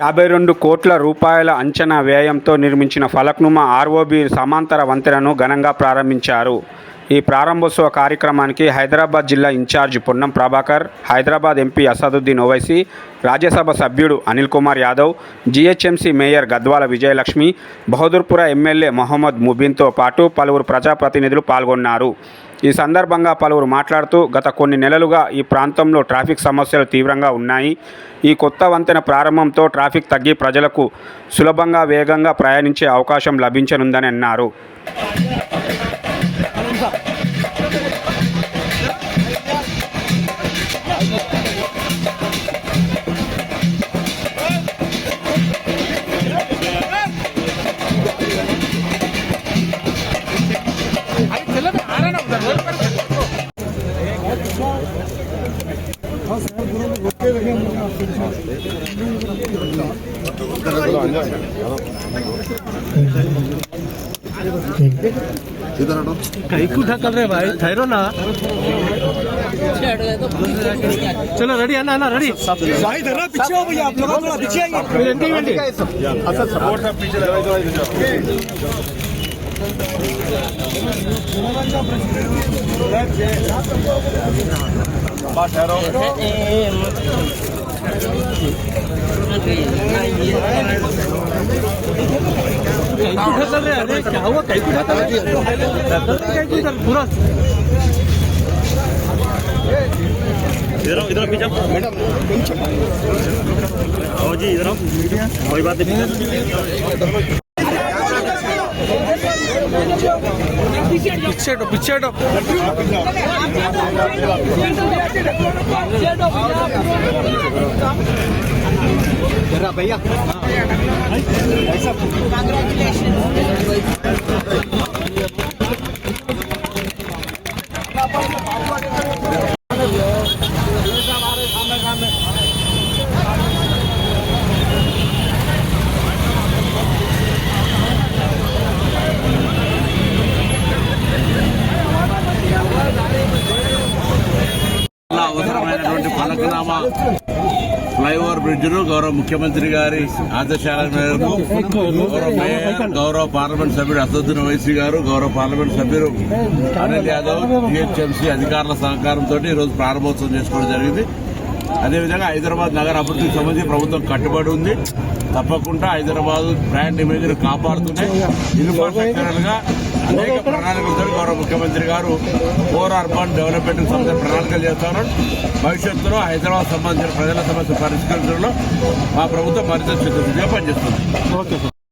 52 కోట్ల రూపాయల అంచనా వ్యయంతో నిర్మించిన ఫలక్నుమా ఆర్ఓబి సమాంతర వంతెనను ఘనంగా ప్రారంభించారు. ఈ ప్రారంభోత్సవ కార్యక్రమానికి హైదరాబాద్ జిల్లా ఇన్ఛార్జి పొన్నం ప్రభాకర్, హైదరాబాద్ ఎంపీ అసదుద్దీన్ ఓవైసీ, రాజ్యసభ సభ్యుడు Anil Kumar Yadav, GHMC mayor Gadwala Vijayalakshmi, Bahadurpura MLA Mohammed ముబీన్తో పాటు పలువురు ప్రజాప్రతినిధులు పాల్గొన్నారు. ఈ సందర్భంగా పలువురు మాట్లాడుతూ గత కొన్ని నెలలుగా ఈ ప్రాంతంలో ట్రాఫిక్ సమస్యలు తీవ్రంగా ఉన్నాయి. ఈ కొత్త వంతెన ప్రారంభంతో ట్రాఫిక్ తగ్గి ప్రజలకు సులభంగా వేగంగా ప్రయాణించే అవకాశం లభించనుందని అన్నారు. कहीं को ढकल रहे भाई, ठहरो ना। चलो रेडी है ना रेडी भाई, इधर पीछे हो भैया, आप लोग थोड़ा पीछे आइए। अच्छा सपोर्ट है पीछे अरे क्या हुआ, कहीं को ढकल रहे पूरा इधर पीछे मैडम आओ जी, इधर आओ, कोई बात नहीं। पीछे भैया అవసరమైనటువంటి ఫలక్నుమా ఫ్లైఓవర్ బ్రిడ్జ్ను గౌరవ ముఖ్యమంత్రి గారి ఆదేశాల మేరకు గౌరవ మేయర్, గౌరవ పార్లమెంట్ సభ్యుడు అసదుద్దీన్ ఓవైసీ గారు, గౌరవ పార్లమెంట్ సభ్యుడు అనిల్ యాదవ్, జీహెచ్ఎంసీ అధికారుల సహకారంతో ఈరోజు ప్రారంభోత్సవం చేసుకోవడం జరిగింది. అదేవిధంగా హైదరాబాద్ నగర అభివృద్ధికి సంబంధించి ప్రభుత్వం కట్టుబడి ఉంది. తప్పకుండా హైదరాబాద్ బ్రాండ్ ఇమేజ్ ను కాపాడుతూనే ఇన్ఫ్రాస్ట్రక్చరల్ గా అనేక ప్రణాళికలతో గౌరవ ముఖ్యమంత్రి గారు 4 అర్బన్ డెవలప్మెంట్ కు సంబంధించిన ప్రణాళికలు చేస్తున్నారు. భవిష్యత్తులో హైదరాబాద్ సంబంధించిన ప్రజల సమస్య పరిష్కరించడంలో మా ప్రభుత్వం మరింత చిత్తశుద్ధిగా పనిచేస్తుంది.